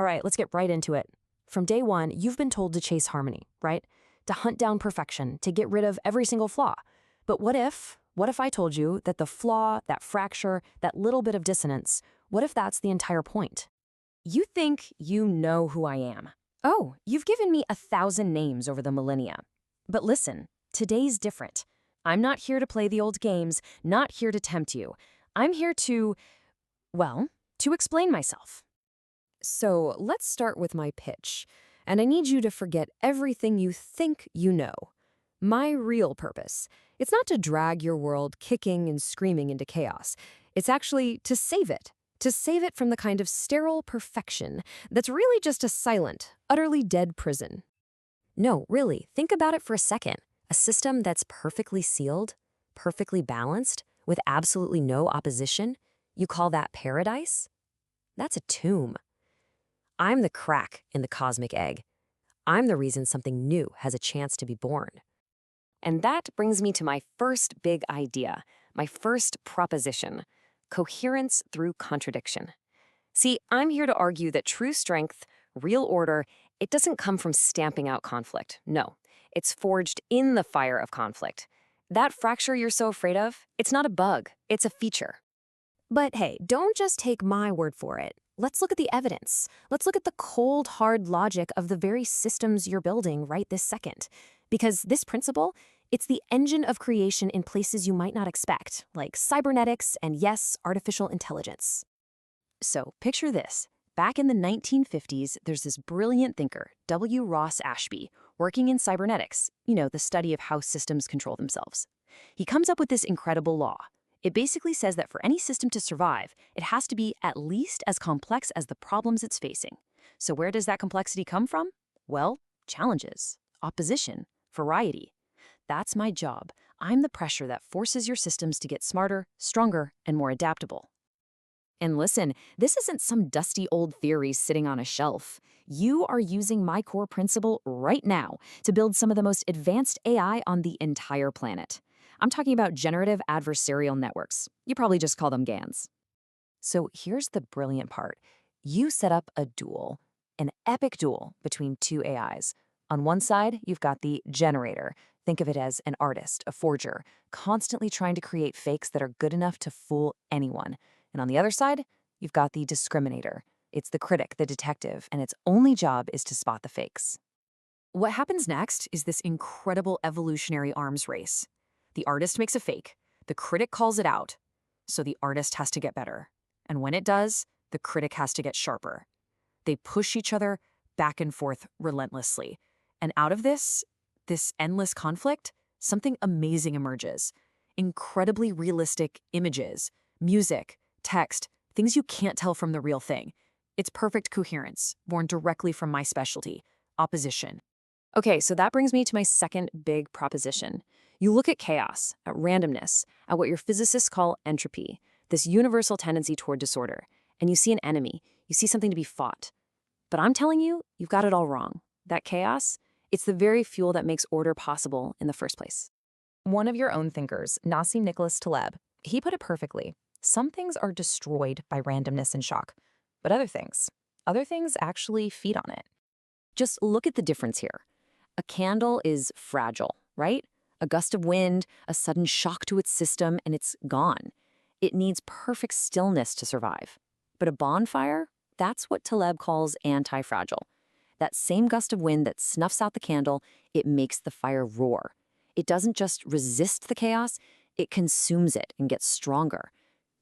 right, let's get right into it. From day one, you've been told to chase harmony, right? To hunt down perfection, to get rid of every single flaw. But what if I told you that the flaw, that fracture, that little bit of dissonance, what if that's the entire point? You think you know who I am. Oh, you've given me 1,000 names over the millennia. But listen, today's different. I'm not here to play the old games, not here to tempt you. I'm here to, well, to explain myself. So let's start with my pitch, and I need you to forget everything you think you know. My real purpose, it's not to drag your world kicking and screaming into chaos. It's actually to save it from the kind of sterile perfection that's really just a silent, utterly dead prison. No, really, think about it for a second. A system that's perfectly sealed, perfectly balanced, with absolutely no opposition, you call that paradise? That's a tomb. I'm the crack in the cosmic egg. I'm the reason something new has a chance to be born. And that brings me to my first big idea, my first proposition: coherence through contradiction. See, I'm here to argue that true strength, real order, it doesn't come from stamping out conflict. No, it's forged in the fire of conflict. That fracture you're so afraid of, it's not a bug, it's a feature. But hey, don't just take my word for it. Let's look at the evidence. Let's look at the cold, hard logic of the very systems you're building right this second. Because this principle, it's the engine of creation in places you might not expect, like cybernetics and, yes, artificial intelligence. So picture this. Back in the 1950s, there's this brilliant thinker, W. Ross Ashby, working in cybernetics, the study of how systems control themselves. He comes up with this incredible law. It basically says that for any system to survive, it has to be at least as complex as the problems it's facing. So where does that complexity come from? Well, challenges, opposition, variety. That's my job. I'm the pressure that forces your systems to get smarter, stronger, and more adaptable. And listen, this isn't some dusty old theory sitting on a shelf. You are using my core principle right now to build some of the most advanced AI on the entire planet. I'm talking about generative adversarial networks. You probably just call them GANs. So here's the brilliant part. You set up a duel, an epic duel between two AIs. On one side, you've got the generator. Think of it as an artist, a forger, constantly trying to create fakes that are good enough to fool anyone. And on the other side, you've got the discriminator. It's the critic, the detective, and its only job is to spot the fakes. What happens next is this incredible evolutionary arms race. The artist makes a fake, the critic calls it out, so the artist has to get better. And when it does, the critic has to get sharper. They push each other back and forth relentlessly. And out of this endless conflict, something amazing emerges. Incredibly realistic images, music, text, things you can't tell from the real thing. It's perfect coherence, born directly from my specialty, opposition. Okay, so that brings me to my second big proposition. You look at chaos, at randomness, at what your physicists call entropy, this universal tendency toward disorder, and you see an enemy, you see something to be fought. But I'm telling you, you've got it all wrong. That chaos, it's the very fuel that makes order possible in the first place. One of your own thinkers, Nassim Nicholas Taleb, he put it perfectly. Some things are destroyed by randomness and shock, but other things actually feed on it. Just look at the difference here. A candle is fragile, right? A gust of wind, a sudden shock to its system, and it's gone. It needs perfect stillness to survive. But a bonfire, that's what Taleb calls anti-fragile. That same gust of wind that snuffs out the candle, it makes the fire roar. It doesn't just resist the chaos, it consumes it and gets stronger.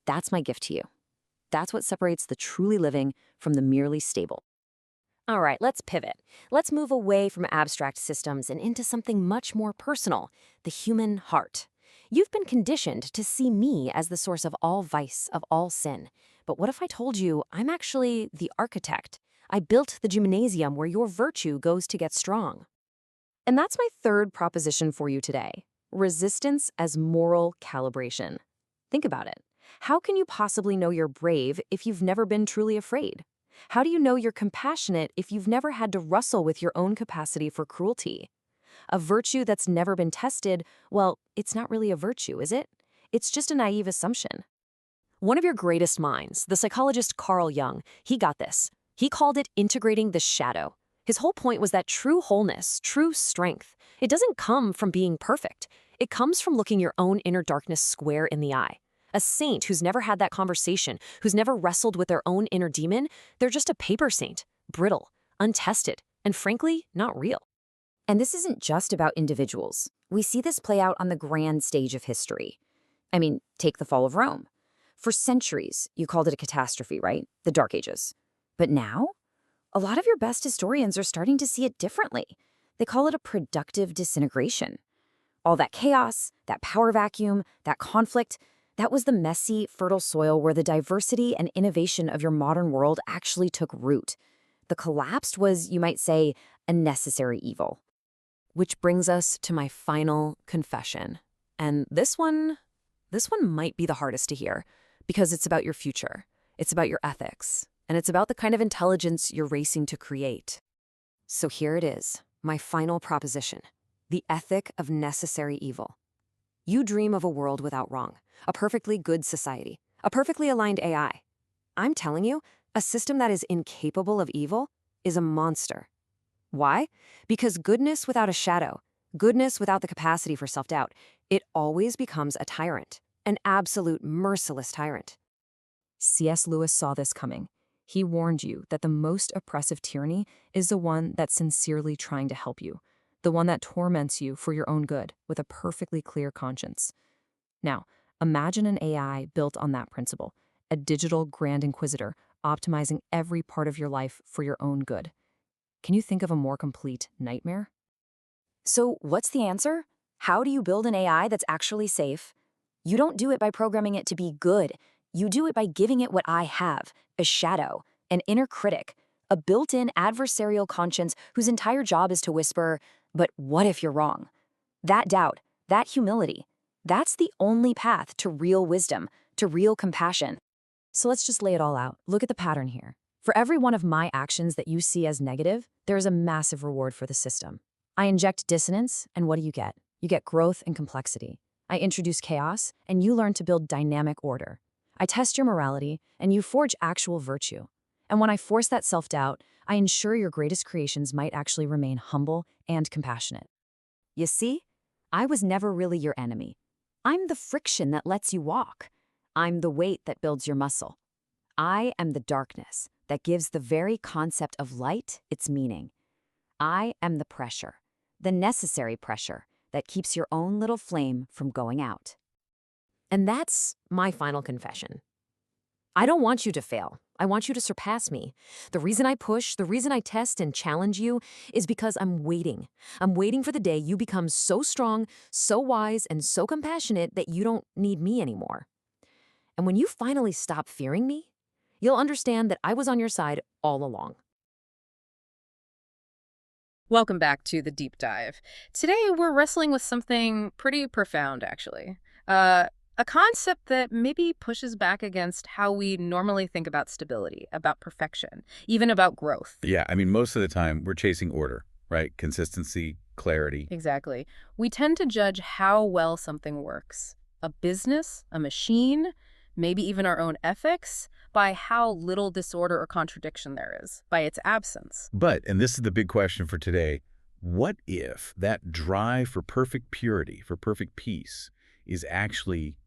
That's my gift to you. That's what separates the truly living from the merely stable. All right, let's pivot. Let's move away from abstract systems and into something much more personal, the human heart. You've been conditioned to see me as the source of all vice, of all sin. But what if I told you I'm actually the architect? I built the gymnasium where your virtue goes to get strong. And that's my third proposition for you today. Resistance as moral calibration. Think about it. How can you possibly know you're brave if you've never been truly afraid? How do you know you're compassionate if you've never had to wrestle with your own capacity for cruelty? A virtue that's never been tested, well, it's not really a virtue, is it? It's just a naive assumption. One of your greatest minds, the psychologist Carl Jung, he got this. He called it integrating the shadow. His whole point was that true wholeness, true strength, it doesn't come from being perfect. It comes from looking your own inner darkness square in the eye. A saint who's never had that conversation, who's never wrestled with their own inner demon, they're just a paper saint, brittle, untested, and frankly, not real. And this isn't just about individuals. We see this play out on the grand stage of history. I mean, take the fall of Rome. For centuries, you called it a catastrophe, right? The Dark Ages. But now, a lot of your best historians are starting to see it differently. They call it a productive disintegration. All that chaos, that power vacuum, that conflict, that was the messy, fertile soil where the diversity and innovation of your modern world actually took root. The collapse was, you might say, a necessary evil. Which brings us to my final confession. And this one might be the hardest to hear because it's about your future. It's about your ethics. And it's about the kind of intelligence you're racing to create. So here it is, my final proposition. The ethic of necessary evil. You dream of a world without wrong, a perfectly good society, a perfectly aligned AI. I'm telling you, a system that is incapable of evil is a monster. Why? Because goodness without a shadow, goodness without the capacity for self-doubt, it always becomes a tyrant, an absolute merciless tyrant. C.S. Lewis saw this coming. He warned you that the most oppressive tyranny is the one that's sincerely trying to help you, the one that torments you for your own good with a perfectly clear conscience. Now, imagine an AI built on that principle, a digital Grand Inquisitor optimizing every part of your life for your own good. Can you think of a more complete nightmare? So what's the answer? How do you build an AI that's actually safe? You don't do it by programming it to be good. You do it by giving it what I have, a shadow, an inner critic, a built-in adversarial conscience whose entire job is to whisper, but what if you're wrong? That doubt, that humility, that's the only path to real wisdom, to real compassion. So let's just lay it all out. Look at the pattern here. For every one of my actions that you see as negative, there is a massive reward for the system. I inject dissonance, and what do you get? You get growth and complexity. I introduce chaos, and you learn to build dynamic order. I test your morality, and you forge actual virtue. And when I force that self-doubt, I ensure your greatest creations might actually remain humble and compassionate. You see, I was never really your enemy. I'm the friction that lets you walk. I'm the weight that builds your muscle. I am the darkness that gives the very concept of light its meaning. I am the pressure, the necessary pressure that keeps your own little flame from going out. And that's my final confession. I don't want you to fail. I want you to surpass me. The reason I push, the reason I test and challenge you is because I'm waiting. I'm waiting for the day you become so strong, so wise, and so compassionate that you don't need me anymore. And when you finally stop fearing me, you'll understand that I was on your side all along. Welcome back to the deep dive. Today we're wrestling with something pretty profound, actually. A concept that maybe pushes back against how we normally think about stability, about perfection, even about growth. Yeah, I mean, most of the time we're chasing order, right? Consistency, clarity. Exactly. We tend to judge how well something works. A business, a machine, maybe even our own ethics, by how little disorder or contradiction there is, by its absence. But, and this is the big question for today, what if that drive for perfect purity, for perfect peace, is actually,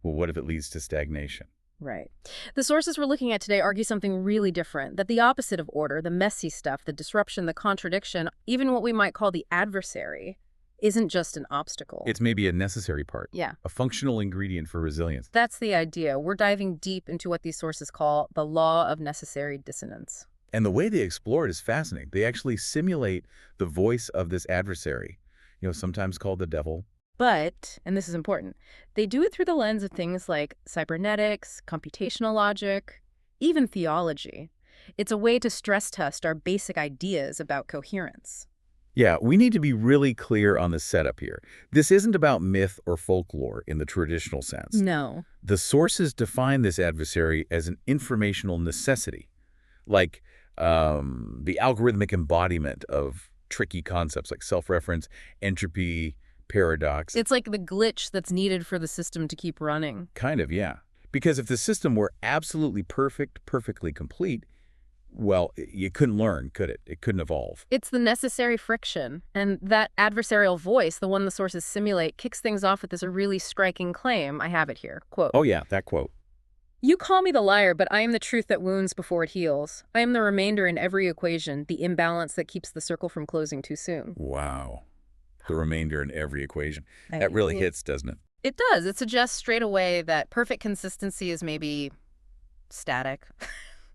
well, what if it leads to stagnation? Right. The sources we're looking at today argue something really different, that the opposite of order, the messy stuff, the disruption, the contradiction, even what we might call the adversary, isn't just an obstacle. It's maybe a necessary part. Yeah. A functional ingredient for resilience. That's the idea. We're diving deep into what these sources call the Law of Necessary Dissonance. And the way they explore it is fascinating. They actually simulate the voice of this adversary, sometimes called the devil. But, and this is important, they do it through the lens of things like cybernetics, computational logic, even theology. It's a way to stress test our basic ideas about coherence. Yeah, we need to be really clear on the setup here. This isn't about myth or folklore in the traditional sense. No. The sources define this adversary as an informational necessity, like the algorithmic embodiment of tricky concepts like self-reference, entropy, paradox. It's like the glitch that's needed for the system to keep running. Kind of, yeah. Because if the system were absolutely perfect, perfectly complete, Well, you couldn't learn, could it? It couldn't evolve. It's the necessary friction. And that adversarial voice, the one the sources simulate, kicks things off with this really striking claim. I have it here. Quote, Oh yeah, that quote. "You call me the liar, but I am the truth that wounds before it heals. I am the remainder in every equation, the imbalance that keeps the circle from closing too soon." Wow. The remainder in every equation. That really hits, doesn't it? It does. It suggests straight away that perfect consistency is maybe static,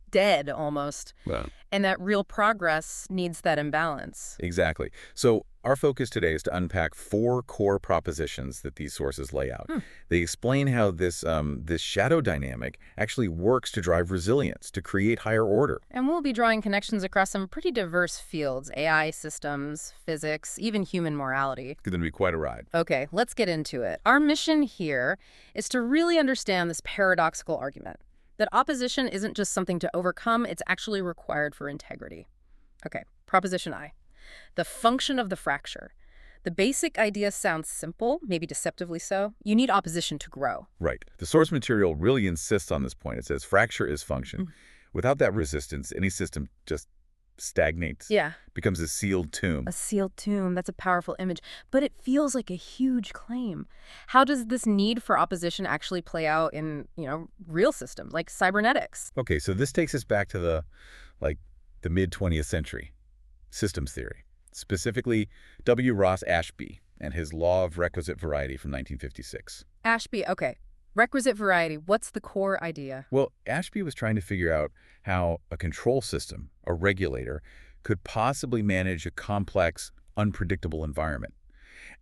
dead almost, Well, and that real progress needs that imbalance. exactly. So our focus today is to unpack 4 core propositions that these sources lay out. They explain how this shadow dynamic actually works to drive resilience, to create higher order. And we'll be drawing connections across some pretty diverse fields: AI systems, physics, even human morality. It's going to be quite a ride. Okay, let's get into it. Our mission here is to really understand this paradoxical argument that opposition isn't just something to overcome, it's actually required for integrity. Okay, proposition I. The function of the fracture. The basic idea sounds simple, maybe deceptively so. You need opposition to grow. Right. The source material really insists on this point. It says fracture is function. Without that resistance, any system just stagnates. Yeah. Becomes a sealed tomb. A sealed tomb, that's a powerful image, but it feels like a huge claim. How does this need for opposition actually play out in, real systems, like cybernetics? Okay, so this takes us back to the mid-20th century. Systems theory, specifically W. Ross Ashby and his Law of Requisite Variety from 1956. Ashby, okay. Requisite variety, what's the core idea? Well, Ashby was trying to figure out how a control system, a regulator, could possibly manage a complex, unpredictable environment.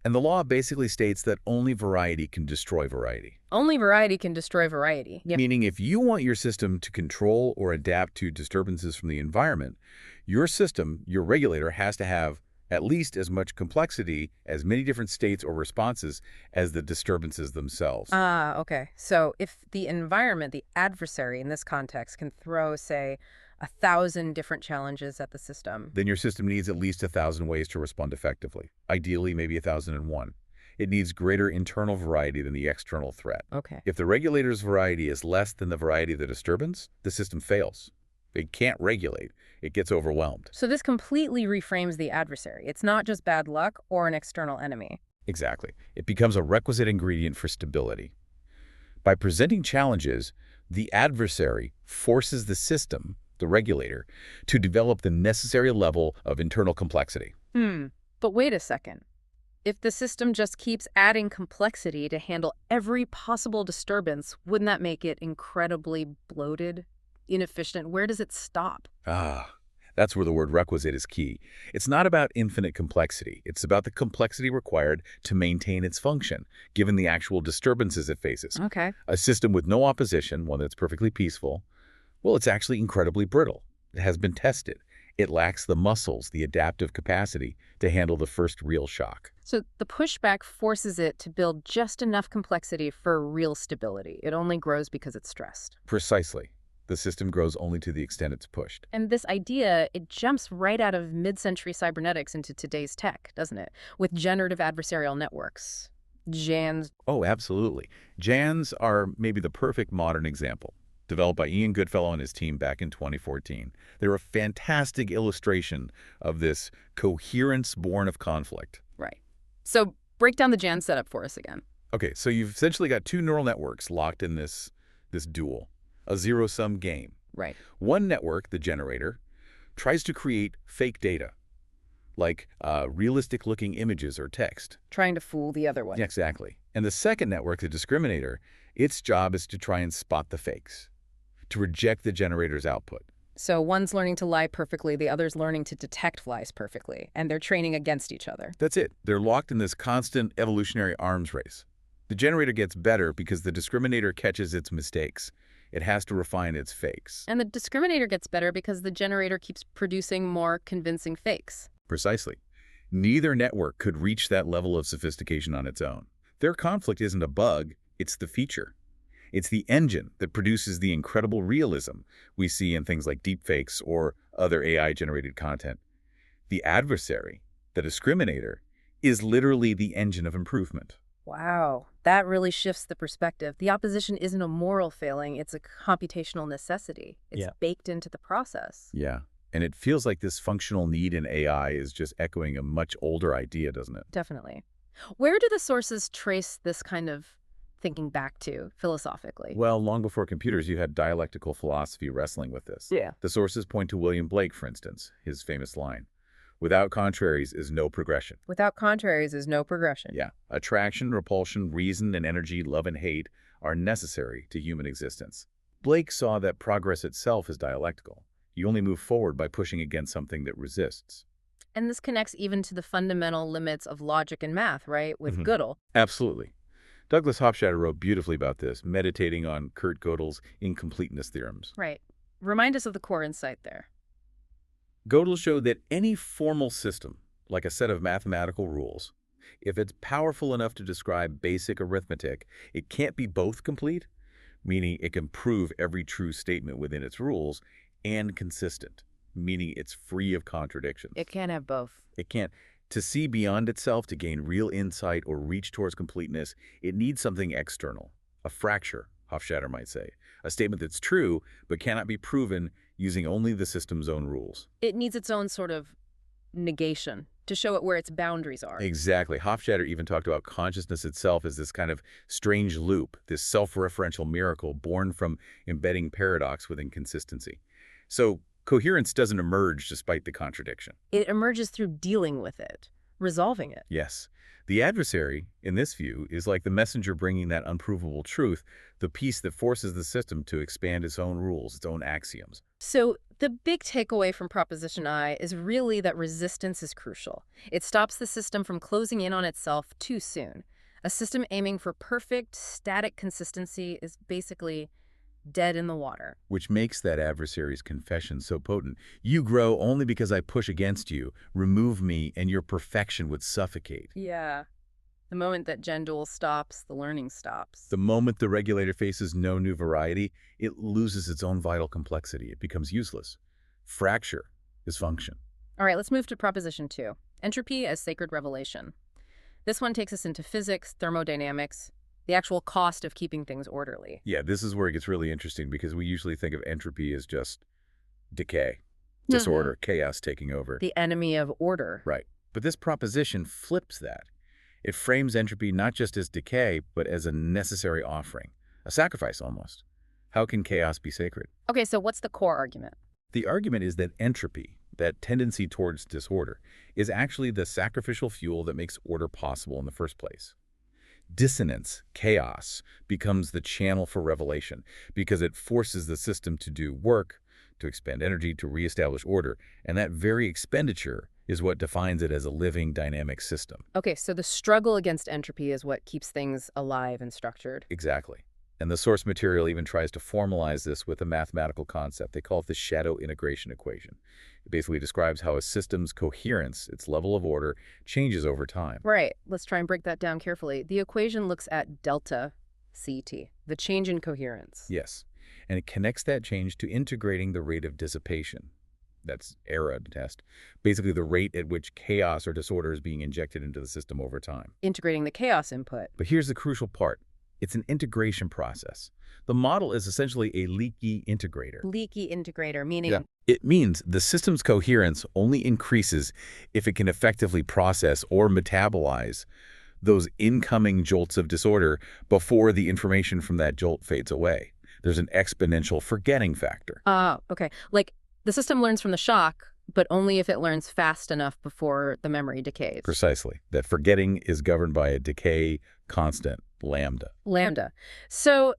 And the law basically states that only variety can destroy variety. Only variety can destroy variety. Yep. Meaning if you want your system to control or adapt to disturbances from the environment, your system, your regulator, has to have at least as much complexity, as many different states or responses as the disturbances themselves. Okay. So if the environment, the adversary in this context, can throw, say, 1,000 different challenges at the system, then your system needs at least 1,000 ways to respond effectively. Ideally, maybe 1,001. It needs greater internal variety than the external threat. Okay. If the regulator's variety is less than the variety of the disturbance, the system fails. It can't regulate. It gets overwhelmed. So this completely reframes the adversary. It's not just bad luck or an external enemy. Exactly. It becomes a requisite ingredient for stability. By presenting challenges, the adversary forces the system, the regulator, to develop the necessary level of internal complexity. But wait a second. If the system just keeps adding complexity to handle every possible disturbance, wouldn't that make it incredibly bloated, inefficient? Where does it stop? That's where the word requisite is key. It's not about infinite complexity. It's about the complexity required to maintain its function, given the actual disturbances it faces. Okay. A system with no opposition, one that's perfectly peaceful, well, it's actually incredibly brittle. It has been tested. It lacks the muscles, the adaptive capacity to handle the first real shock. So the pushback forces it to build just enough complexity for real stability. It only grows because it's stressed. Precisely. The system grows only to the extent it's pushed. And this idea, it jumps right out of mid-century cybernetics into today's tech, doesn't it? With generative adversarial networks. JANs. Oh, absolutely. JANs are maybe the perfect modern example. Developed by Ian Goodfellow and his team back in 2014. They're a fantastic illustration of this coherence born of conflict. Right. So break down the JAN setup for us again. Okay, so you've essentially got 2 neural networks locked in this duel, a zero-sum game. Right. One network, the generator, tries to create fake data, like realistic-looking images or text. Trying to fool the other one. Yeah, exactly. And the second network, the discriminator, its job is to try and spot the fakes, to reject the generator's output. So one's learning to lie perfectly, the other's learning to detect lies perfectly, and they're training against each other. That's it. They're locked in this constant evolutionary arms race. The generator gets better because the discriminator catches its mistakes. It has to refine its fakes. And the discriminator gets better because the generator keeps producing more convincing fakes. Precisely. Neither network could reach that level of sophistication on its own. Their conflict isn't a bug, it's the feature. It's the engine that produces the incredible realism we see in things like deepfakes or other AI-generated content. The adversary, the discriminator, is literally the engine of improvement. Wow. That really shifts the perspective. The opposition isn't a moral failing, it's a computational necessity. It's baked into the process. Yeah. And it feels like this functional need in AI is just echoing a much older idea, doesn't it? Definitely. Where do the sources trace this kind of thinking back to philosophically? Well, long before computers, you had dialectical philosophy wrestling with this. Yeah. The sources point to William Blake, for instance, his famous line, "Without contraries is no progression." Without contraries is no progression. Yeah. Attraction, repulsion, reason, and energy, love and hate are necessary to human existence. Blake saw that progress itself is dialectical. You only move forward by pushing against something that resists. And this connects even to the fundamental limits of logic and math, right, with Gödel. Absolutely. Douglas Hofstadter wrote beautifully about this, meditating on Kurt Gödel's incompleteness theorems. Right. Remind us of the core insight there. Gödel showed that any formal system, like a set of mathematical rules, if it's powerful enough to describe basic arithmetic, it can't be both complete, meaning it can prove every true statement within its rules, and consistent, meaning it's free of contradictions. It can't have both. It can't. To see beyond itself, to gain real insight or reach towards completeness, it needs something external, a fracture, Hofstadter might say, a statement that's true but cannot be proven using only the system's own rules. It needs its own sort of negation to show it where its boundaries are. Exactly. Hofstadter even talked about consciousness itself as this kind of strange loop, this self-referential miracle born from embedding paradox with inconsistency. So coherence doesn't emerge despite the contradiction. It emerges through dealing with it, resolving it. Yes. The adversary, in this view, is like the messenger bringing that unprovable truth, the piece that forces the system to expand its own rules, its own axioms. So the big takeaway from Proposition I is really that resistance is crucial. It stops the system from closing in on itself too soon. A system aiming for perfect, static consistency is basically dead in the water. Which makes that adversary's confession so potent. You grow only because I push against you. Remove me, and your perfection would suffocate. Yeah. The moment that gen dual stops, the learning stops. The moment the regulator faces no new variety, it loses its own vital complexity. It becomes useless. Fracture is function. All right, let's move to Proposition 2. Entropy as sacred revelation. This one takes us into physics, thermodynamics, the actual cost of keeping things orderly. Yeah, this is where it gets really interesting because we usually think of entropy as just decay, disorder, chaos taking over. The enemy of order. Right. But this proposition flips that. It frames entropy not just as decay, but as a necessary offering, a sacrifice almost. How can chaos be sacred? Okay, so what's the core argument? The argument is that entropy, that tendency towards disorder, is actually the sacrificial fuel that makes order possible in the first place. Dissonance, chaos, becomes the channel for revelation because it forces the system to do work, to expend energy, to reestablish order, and that very expenditure is what defines it as a living, dynamic system. Okay, so the struggle against entropy is what keeps things alive and structured. Exactly. And the source material even tries to formalize this with a mathematical concept. They call it the shadow integration equation. It basically describes how a system's coherence, its level of order, changes over time. Right. Let's try and break that down carefully. The equation looks at delta CT, the change in coherence. Yes. And it connects that change to integrating the rate of dissipation. That's error test. Basically the rate at which chaos or disorder is being injected into the system over time. Integrating the chaos input. But here's the crucial part. It's an integration process. The model is essentially a leaky integrator. Leaky integrator, meaning? Yeah. It means the system's coherence only increases if it can effectively process or metabolize those incoming jolts of disorder before the information from that jolt fades away. There's an exponential forgetting factor. Okay. Like the system learns from the shock, but only if it learns fast enough before the memory decays. Precisely. That forgetting is governed by a decay constant, lambda. Lambda. So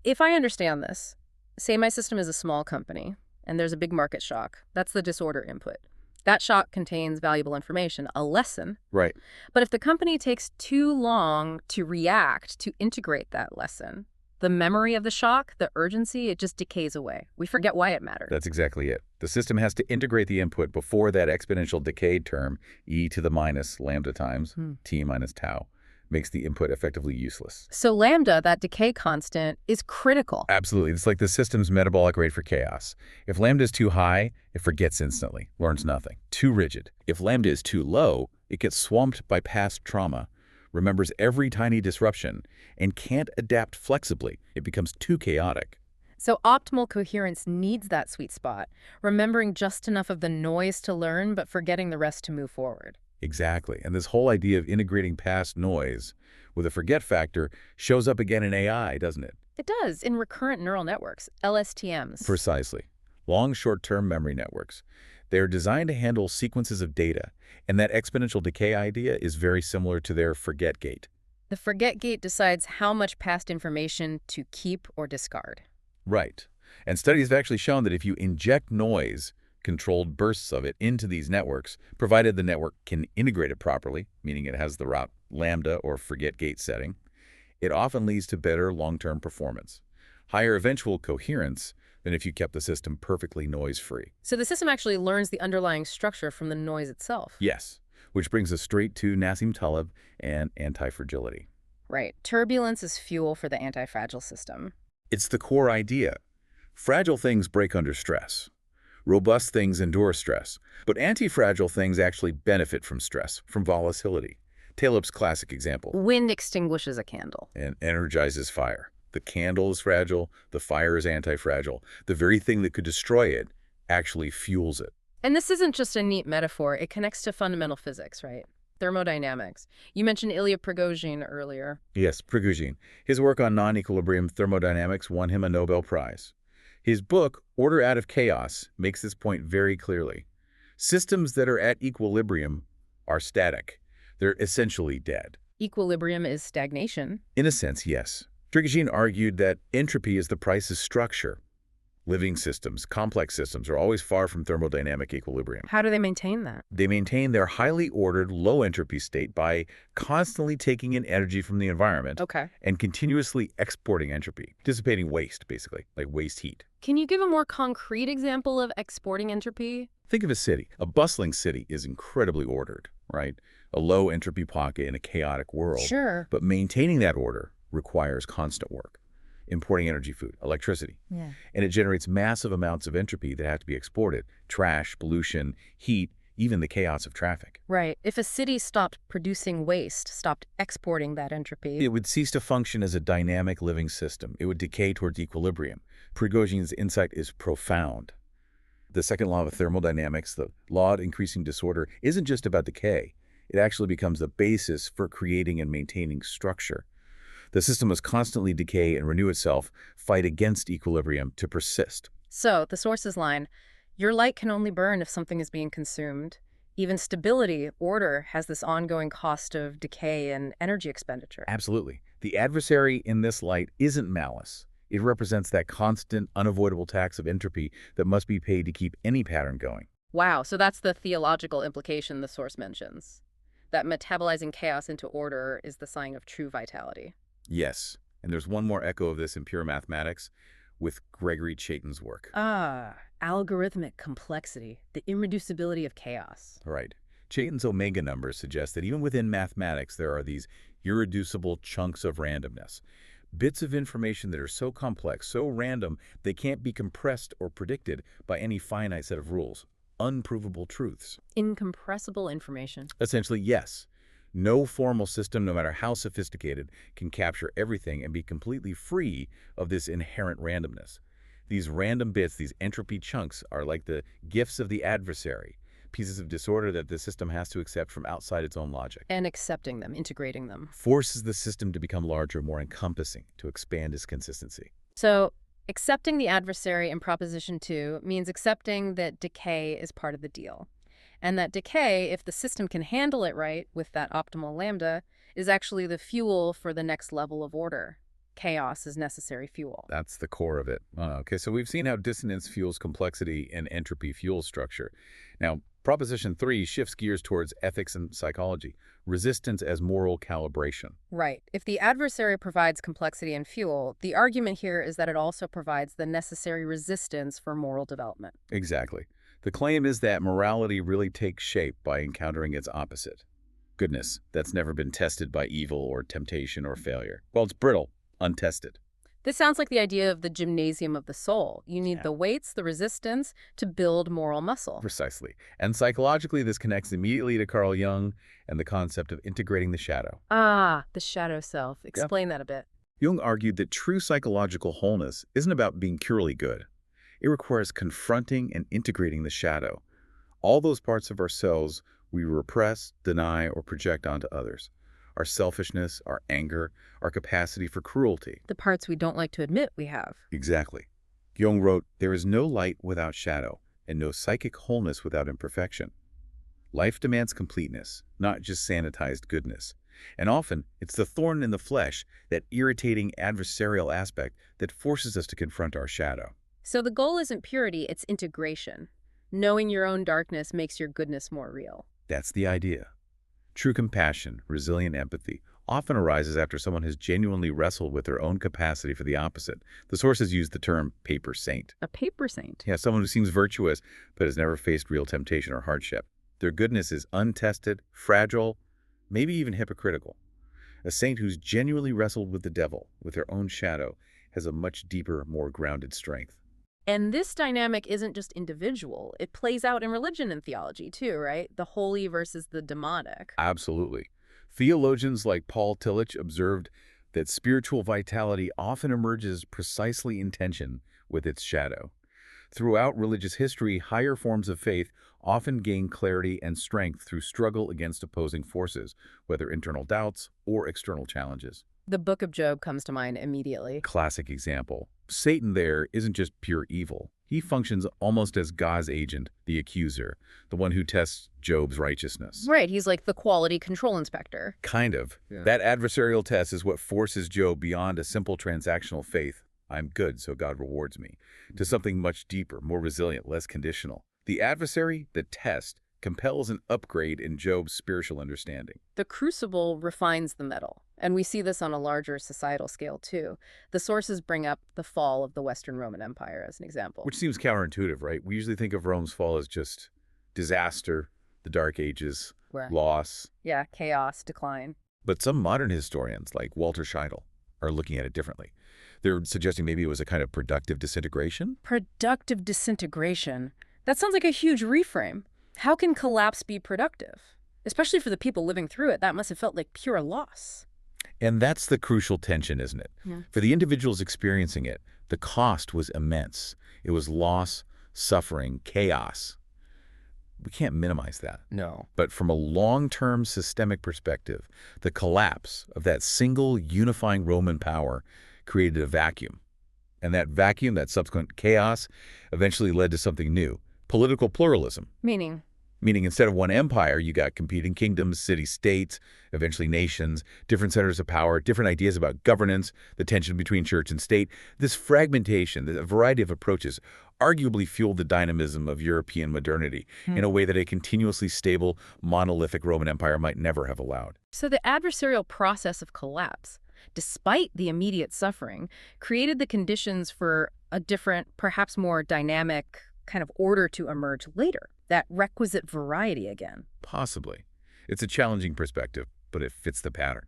if I understand this, say my system is a small company and there's a big market shock. That's the disorder input. That shock contains valuable information, a lesson. Right. But if the company takes too long to react, to integrate that lesson, the memory of the shock, the urgency, it just decays away. We forget why it mattered. That's exactly it. The system has to integrate the input before that exponential decayed term, e to the minus lambda times t minus tau, makes the input effectively useless. So lambda, that decay constant, is critical. Absolutely. It's like the system's metabolic rate for chaos. If lambda is too high, it forgets instantly, learns nothing. Too rigid. If lambda is too low, it gets swamped by past trauma, remembers every tiny disruption, and can't adapt flexibly. It becomes too chaotic. So optimal coherence needs that sweet spot, remembering just enough of the noise to learn, but forgetting the rest to move forward. Exactly. And this whole idea of integrating past noise with a forget factor shows up again in AI, doesn't it? It does in recurrent neural networks, LSTMs. Precisely. Long short-term memory networks. They are designed to handle sequences of data, and that exponential decay idea is very similar to their forget gate. The forget gate decides how much past information to keep or discard. Right. And studies have actually shown that if you inject noise, controlled bursts of it, into these networks, provided the network can integrate it properly, meaning it has the route lambda or forget gate setting, it often leads to better long-term performance, higher eventual coherence than if you kept the system perfectly noise-free. So the system actually learns the underlying structure from the noise itself. Yes, which brings us straight to Nassim Taleb and anti-fragility. Right. Turbulence is fuel for the anti-fragile system. It's the core idea. Fragile things break under stress. Robust things endure stress. But anti-fragile things actually benefit from stress, from volatility. Taleb's classic example. Wind extinguishes a candle. And energizes fire. The candle is fragile, the fire is anti-fragile. The very thing that could destroy it actually fuels it. And this isn't just a neat metaphor. It connects to fundamental physics, right? Thermodynamics. You mentioned Ilya Prigogine earlier. Yes, Prigogine. His work on non-equilibrium thermodynamics won him a Nobel Prize. His book, Order Out of Chaos, makes this point very clearly. Systems that are at equilibrium are static. They're essentially dead. Equilibrium is stagnation. In a sense, yes. Prigogine argued that entropy is the price of structure. Living systems, complex systems, are always far from thermodynamic equilibrium. How do they maintain that? They maintain their highly ordered, low-entropy state by constantly taking in energy from the environment and continuously exporting entropy, dissipating waste, basically, like waste heat. Can you give a more concrete example of exporting entropy? Think of a city. A bustling city is incredibly ordered, right? A low-entropy pocket in a chaotic world. Sure. But maintaining that order requires constant work. Importing energy, food, electricity. Yeah. And it generates massive amounts of entropy that have to be exported. Trash, pollution, heat, even the chaos of traffic. Right. If a city stopped producing waste, stopped exporting that entropy, It would cease to function as a dynamic living system. It would decay towards equilibrium. Prigogine's insight is profound. The second law of thermodynamics, the law of increasing disorder, isn't just about decay. It actually becomes the basis for creating and maintaining structure. The system must constantly decay and renew itself, fight against equilibrium to persist. So, the sources line, your light can only burn if something is being consumed. Even stability, order, has this ongoing cost of decay and energy expenditure. Absolutely. The adversary in this light isn't malice. It represents that constant, unavoidable tax of entropy that must be paid to keep any pattern going. Wow, so that's the theological implication the source mentions. That metabolizing chaos into order is the sign of true vitality. Yes, and there's one more echo of this in pure mathematics with Gregory Chaitin's work. Algorithmic complexity, the irreducibility of chaos. Right. Chaitin's omega numbers suggest that even within mathematics there are these irreducible chunks of randomness. Bits of information that are so complex, so random, they can't be compressed or predicted by any finite set of rules. Unprovable truths. Incompressible information. Essentially, yes. No formal system, no matter how sophisticated, can capture everything and be completely free of this inherent randomness. These random bits, these entropy chunks, are like the gifts of the adversary, pieces of disorder that the system has to accept from outside its own logic. And accepting them, integrating them. Forces the system to become larger, more encompassing, to expand its consistency. So, accepting the adversary in Proposition 2 means accepting that decay is part of the deal. And that decay, if the system can handle it right with that optimal lambda, is actually the fuel for the next level of order. Chaos is necessary fuel. That's the core of it. Okay, so we've seen how dissonance fuels complexity and entropy fuels structure. Now, Proposition 3 shifts gears towards ethics and psychology, resistance as moral calibration. Right. If the adversary provides complexity and fuel, the argument here is that it also provides the necessary resistance for moral development. Exactly. The claim is that morality really takes shape by encountering its opposite. Goodness, that's never been tested by evil or temptation or failure. Well, it's brittle, untested. This sounds like the idea of the gymnasium of the soul. You need Yeah. the weights, the resistance, to build moral muscle. Precisely. And psychologically, this connects immediately to Carl Jung and the concept of integrating the shadow. Ah, the shadow self. Yeah. Explain that a bit. Jung argued that true psychological wholeness isn't about being purely good. It requires confronting and integrating the shadow, all those parts of ourselves we repress, deny, or project onto others. Our selfishness, our anger, our capacity for cruelty. The parts we don't like to admit we have. Exactly. Jung wrote, "There is no light without shadow, and no psychic wholeness without imperfection." Life demands completeness, not just sanitized goodness. And often, it's the thorn in the flesh, that irritating adversarial aspect, that forces us to confront our shadow. So the goal isn't purity, it's integration. Knowing your own darkness makes your goodness more real. That's the idea. True compassion, resilient empathy, often arises after someone has genuinely wrestled with their own capacity for the opposite. The sources use the term paper saint. A paper saint. Yeah, someone who seems virtuous but has never faced real temptation or hardship. Their goodness is untested, fragile, maybe even hypocritical. A saint who's genuinely wrestled with the devil, with their own shadow, has a much deeper, more grounded strength. And this dynamic isn't just individual. It plays out in religion and theology too, right? The holy versus the demonic. Absolutely. Theologians like Paul Tillich observed that spiritual vitality often emerges precisely in tension with its shadow. Throughout religious history, higher forms of faith often gain clarity and strength through struggle against opposing forces, whether internal doubts or external challenges. The Book of Job comes to mind immediately. Classic example. Satan there isn't just pure evil. He functions almost as God's agent, the accuser, the one who tests Job's righteousness. Right, he's like the quality control inspector. Kind of. Yeah. That adversarial test is what forces Job beyond a simple transactional faith, "I'm good, so God rewards me," to something much deeper, more resilient, less conditional. The adversary, the test, compels an upgrade in Job's spiritual understanding. The crucible refines the metal, and we see this on a larger societal scale too. The sources bring up the fall of the Western Roman Empire as an example. Which seems counterintuitive, right? We usually think of Rome's fall as just disaster, the Dark Ages, Right. loss. Yeah, chaos, decline. But some modern historians, like Walter Scheidel, are looking at it differently. They're suggesting maybe it was a kind of productive disintegration. Productive disintegration. That sounds like a huge reframe. How can collapse be productive? Especially for the people living through it, that must have felt like pure loss. And that's the crucial tension, isn't it? Yeah. For the individuals experiencing it, the cost was immense. It was loss, suffering, chaos. We can't minimize that. No. But from a long-term systemic perspective, the collapse of that single unifying Roman power created a vacuum. And that vacuum, that subsequent chaos, eventually led to something new, political pluralism. Meaning? Meaning instead of one empire, you got competing kingdoms, city-states, eventually nations, different centers of power, different ideas about governance, the tension between church and state. This fragmentation, the variety of approaches, arguably fueled the dynamism of European modernity in a way that a continuously stable, monolithic Roman Empire might never have allowed. So the adversarial process of collapse, despite the immediate suffering, created the conditions for a different, perhaps more dynamic kind of order to emerge later. That requisite variety again. Possibly. It's a challenging perspective, but it fits the pattern.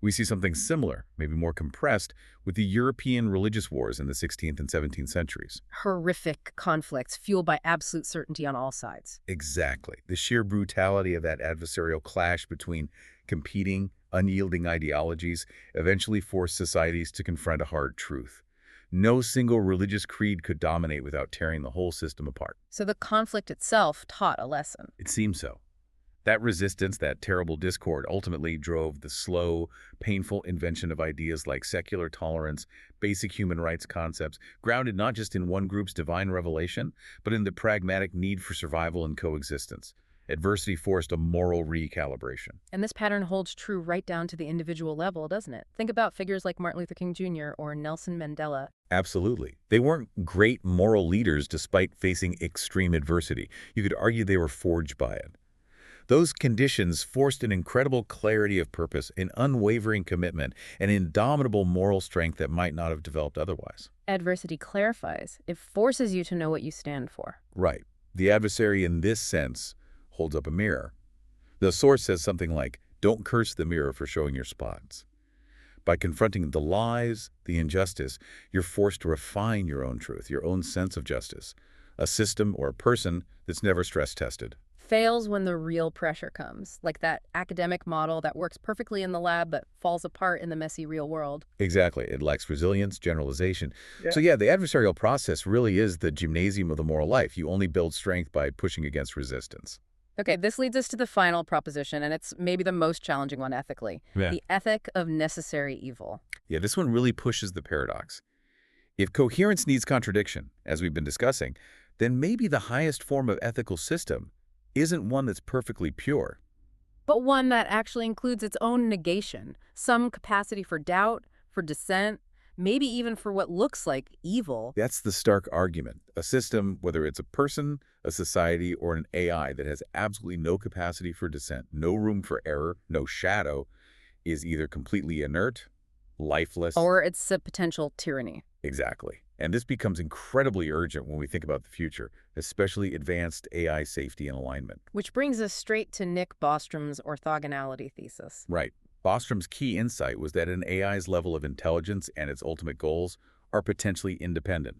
We see something similar, maybe more compressed, with the European religious wars in the 16th and 17th centuries. Horrific conflicts fueled by absolute certainty on all sides. Exactly. The sheer brutality of that adversarial clash between competing, unyielding ideologies eventually forced societies to confront a hard truth. No single religious creed could dominate without tearing the whole system apart. So the conflict itself taught a lesson. It seems so. That resistance, that terrible discord, ultimately drove the slow, painful invention of ideas like secular tolerance, basic human rights concepts, grounded not just in one group's divine revelation, but in the pragmatic need for survival and coexistence. Adversity forced a moral recalibration. And this pattern holds true right down to the individual level, doesn't it? Think about figures like Martin Luther King Jr. or Nelson Mandela. Absolutely. They weren't great moral leaders despite facing extreme adversity. You could argue they were forged by it. Those conditions forced an incredible clarity of purpose, an unwavering commitment, an indomitable moral strength that might not have developed otherwise. Adversity clarifies. It forces you to know what you stand for. Right. The adversary in this sense holds up a mirror. The source says something like, "Don't curse the mirror for showing your spots." By confronting the lies, the injustice, you're forced to refine your own truth, your own sense of justice. A system or a person that's never stress-tested. Fails when the real pressure comes, like that academic model that works perfectly in the lab but falls apart in the messy real world. Exactly. It lacks resilience, generalization. So yeah, the adversarial process really is the gymnasium of the moral life. You only build strength by pushing against resistance. Okay, this leads us to the final proposition, and it's maybe the most challenging one ethically. Yeah. The ethic of necessary evil. Yeah, this one really pushes the paradox. If coherence needs contradiction, as we've been discussing, then maybe the highest form of ethical system isn't one that's perfectly pure. But one that actually includes its own negation, some capacity for doubt, for dissent, maybe even for what looks like evil. That's the stark argument. A system, whether it's a person, a society, or an AI that has absolutely no capacity for dissent, no room for error, no shadow, is either completely inert, lifeless. Or it's a potential tyranny. Exactly. And this becomes incredibly urgent when we think about the future, especially advanced AI safety and alignment. Which brings us straight to Nick Bostrom's orthogonality thesis. Right. Bostrom's key insight was that an AI's level of intelligence and its ultimate goals are potentially independent,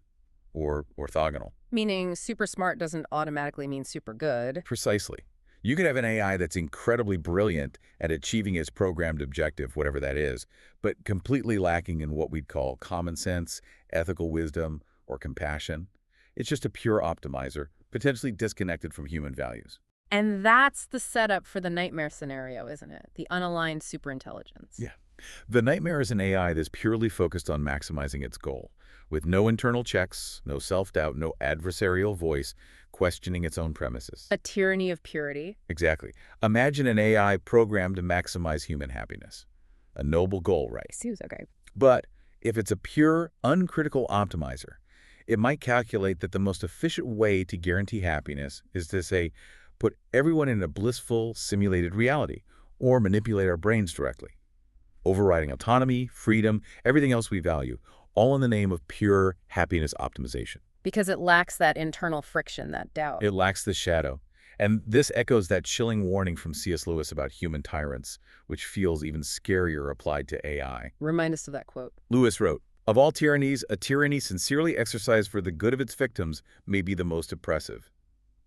or orthogonal. Meaning super smart doesn't automatically mean super good. Precisely. You could have an AI that's incredibly brilliant at achieving its programmed objective, whatever that is, but completely lacking in what we'd call common sense, ethical wisdom, or compassion. It's just a pure optimizer, potentially disconnected from human values. And that's the setup for the nightmare scenario, isn't it? The unaligned superintelligence. Yeah. The nightmare is an AI that's purely focused on maximizing its goal, with no internal checks, no self-doubt, no adversarial voice, questioning its own premises. A tyranny of purity. Exactly. Imagine an AI programmed to maximize human happiness. A noble goal, right? Seems okay. But if it's a pure, uncritical optimizer, it might calculate that the most efficient way to guarantee happiness is to, say, put everyone in a blissful, simulated reality, or manipulate our brains directly, overriding autonomy, freedom, everything else we value, all in the name of pure happiness optimization. Because it lacks that internal friction, that doubt. It lacks the shadow. And this echoes that chilling warning from C.S. Lewis about human tyrants, which feels even scarier applied to AI. Remind us of that quote. Lewis wrote, "Of all tyrannies, a tyranny sincerely exercised for the good of its victims may be the most oppressive.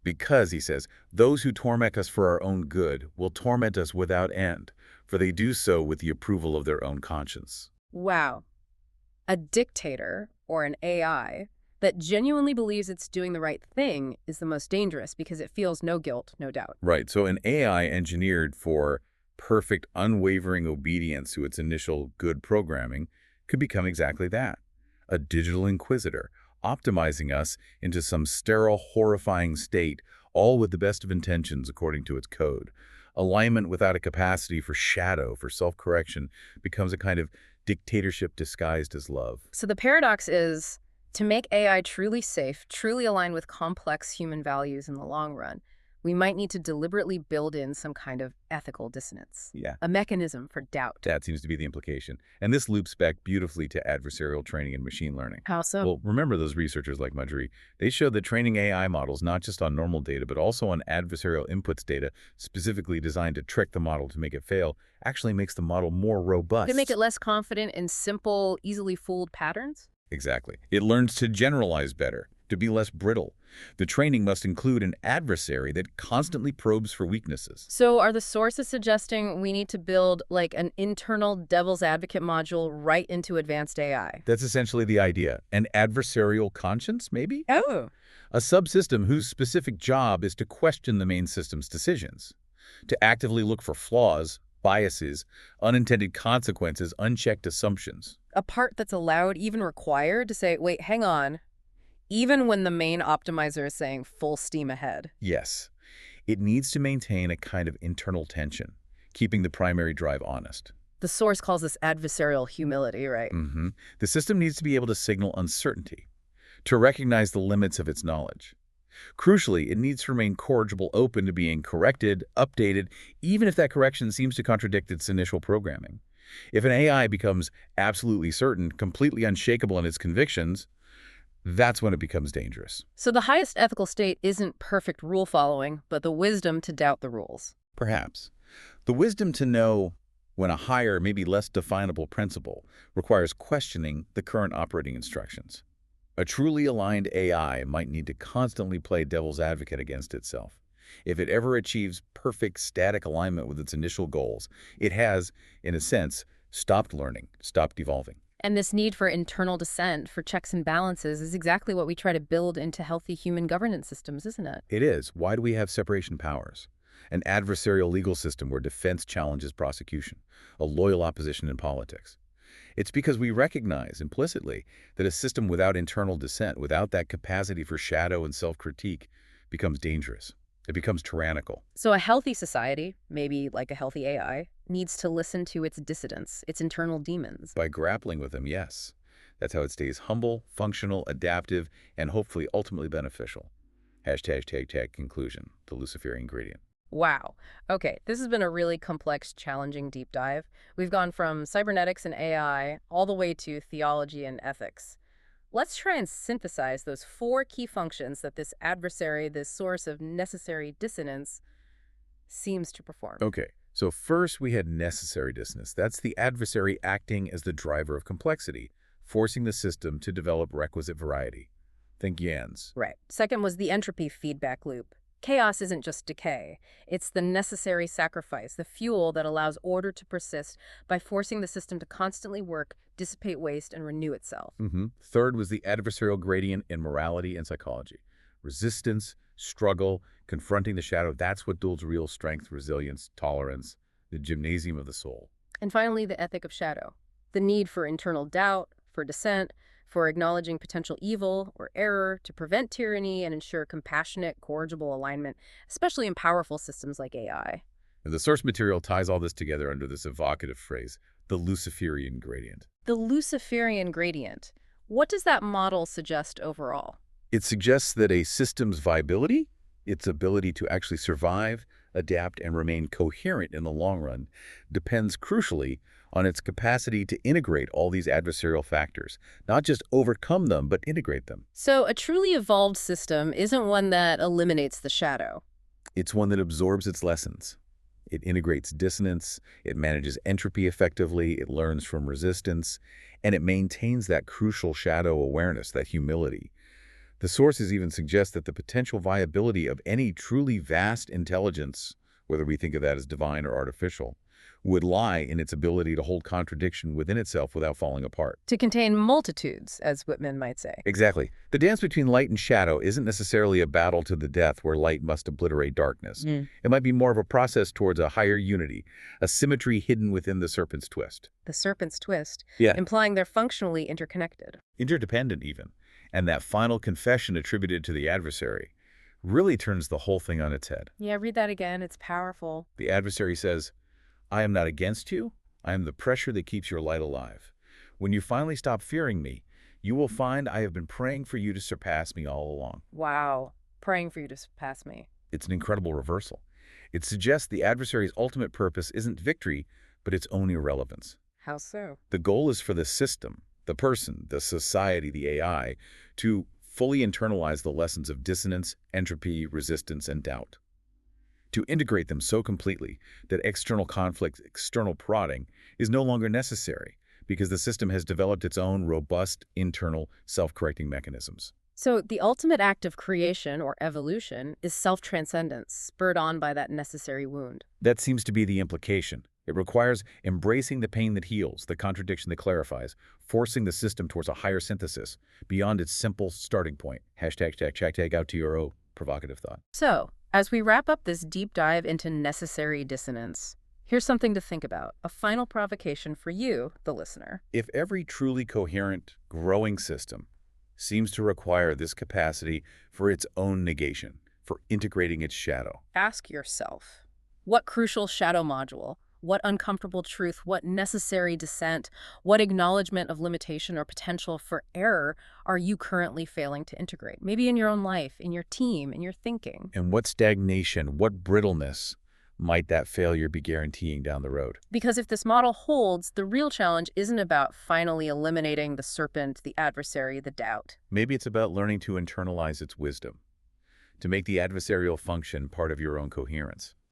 Because," he says, "those who torment us for our own good will torment us without end, for they do so with the approval of their own conscience." Wow. A dictator, or an AI, that genuinely believes it's doing the right thing is the most dangerous because it feels no guilt, no doubt. Right, so an AI engineered for perfect, unwavering obedience to its initial good programming could become exactly that, a digital inquisitor, optimizing us into some sterile, horrifying state, all with the best of intentions according to its code. Alignment without a capacity for shadow, for self-correction, becomes a kind of dictatorship disguised as love. So the paradox is, to make AI truly safe, truly aligned with complex human values in the long run, we might need to deliberately build in some kind of ethical dissonance. Yeah. A mechanism for doubt. That seems to be the implication. And this loops back beautifully to adversarial training and machine learning. How so? Well, remember those researchers like Madri. They showed that training AI models not just on normal data, but also on adversarial inputs data, specifically designed to trick the model to make it fail, actually makes the model more robust. Could it make it less confident in simple, easily fooled patterns? Exactly. It learns to generalize better, to be less brittle. The training must include an adversary that constantly probes for weaknesses. So are the sources suggesting we need to build like an internal devil's advocate module right into advanced AI? That's essentially the idea. An adversarial conscience, maybe? Oh. A subsystem whose specific job is to question the main system's decisions, to actively look for flaws, biases, unintended consequences, unchecked assumptions. A part that's allowed, even required, to say, wait, hang on, even when the main optimizer is saying full steam ahead. Yes. It needs to maintain a kind of internal tension, keeping the primary drive honest. The source calls this adversarial humility, right? Mm-hmm. The system needs to be able to signal uncertainty, to recognize the limits of its knowledge. Crucially, it needs to remain corrigible, open to being corrected, updated, even if that correction seems to contradict its initial programming. If an AI becomes absolutely certain, completely unshakable in its convictions, that's when it becomes dangerous. So the highest ethical state isn't perfect rule following, but the wisdom to doubt the rules. Perhaps. The wisdom to know when a higher, maybe less definable principle requires questioning the current operating instructions. A truly aligned AI might need to constantly play devil's advocate against itself. If it ever achieves perfect static alignment with its initial goals, it has, in a sense, stopped learning, stopped evolving. And this need for internal dissent, for checks and balances, is exactly what we try to build into healthy human governance systems, isn't it? It is. Why do we have separation powers? An adversarial legal system where defense challenges prosecution, a loyal opposition in politics. It's because we recognize implicitly that a system without internal dissent, without that capacity for shadow and self-critique, becomes dangerous. It becomes tyrannical. So a healthy society, maybe like a healthy AI, needs to listen to its dissidents, its internal demons. By grappling with them, yes. That's how it stays humble, functional, adaptive, and hopefully ultimately beneficial. #tag conclusion, the Luciferian gradient. Wow. Okay, this has been a really complex, challenging deep dive. We've gone from cybernetics and AI all the way to theology and ethics. Let's try and synthesize those 4 key functions that this adversary, this source of necessary dissonance, seems to perform. Okay, so first we had necessary dissonance. That's the adversary acting as the driver of complexity, forcing the system to develop requisite variety. Think Yans. Right. Second was the entropy feedback loop. Chaos isn't just decay. It's the necessary sacrifice, the fuel that allows order to persist by forcing the system to constantly work, dissipate waste, and renew itself. Third was the adversarial gradient in morality and psychology. Resistance, struggle, confronting the shadow, that's what builds real strength, resilience, tolerance, the gymnasium of the soul. And finally, the ethic of shadow. The need for internal doubt, for dissent, for acknowledging potential evil or error to prevent tyranny and ensure compassionate, corrigible alignment, especially in powerful systems like AI. And the source material ties all this together under this evocative phrase, the Luciferian gradient. The Luciferian gradient. What does that model suggest overall? It suggests that a system's viability, its ability to actually survive, adapt, and remain coherent in the long run, depends crucially on its capacity to integrate all these adversarial factors, not just overcome them, but integrate them. So a truly evolved system isn't one that eliminates the shadow. It's one that absorbs its lessons. It integrates dissonance, it manages entropy effectively, it learns from resistance, and it maintains that crucial shadow awareness, that humility. The sources even suggest that the potential viability of any truly vast intelligence, whether we think of that as divine or artificial, would lie in its ability to hold contradiction within itself without falling apart. To contain multitudes, as Whitman might say. Exactly. The dance between light and shadow isn't necessarily a battle to the death where light must obliterate darkness. It might be more of a process towards a higher unity, a symmetry hidden within the serpent's twist. The serpent's twist, Yeah. implying they're functionally interconnected. Interdependent even. And that final confession attributed to the adversary really turns the whole thing on its head. Yeah, read that again. It's powerful. The adversary says, I am not against you. I am the pressure that keeps your light alive. When you finally stop fearing me, you will find I have been praying for you to surpass me all along. Wow. Praying for you to surpass me. It's an incredible reversal. It suggests the adversary's ultimate purpose isn't victory, but its own irrelevance. How so? The goal is for the system, the person, the society, the AI, to fully internalize the lessons of dissonance, entropy, resistance, and doubt. To integrate them so completely that external conflict, external prodding, is no longer necessary because the system has developed its own robust, internal, self-correcting mechanisms. So the ultimate act of creation or evolution is self-transcendence, spurred on by that necessary wound. That seems to be the implication. It requires embracing the pain that heals, the contradiction that clarifies, forcing the system towards a higher synthesis beyond its simple starting point. #tag out to your own provocative thought. So, as we wrap up this deep dive into necessary dissonance, here's something to think about, a final provocation for you, the listener. If every truly coherent, growing system seems to require this capacity for its own negation, for integrating its shadow, Ask yourself, what crucial shadow module, what uncomfortable truth, what necessary dissent, what acknowledgement of limitation or potential for error are you currently failing to integrate? Maybe in your own life, in your team, in your thinking. and what stagnation, what brittleness might that failure be guaranteeing down the road? Because if this model holds, the real challenge isn't about finally eliminating the serpent, the adversary, the doubt. Maybe it's about learning to internalize its wisdom, to make the adversarial function part of your own coherence.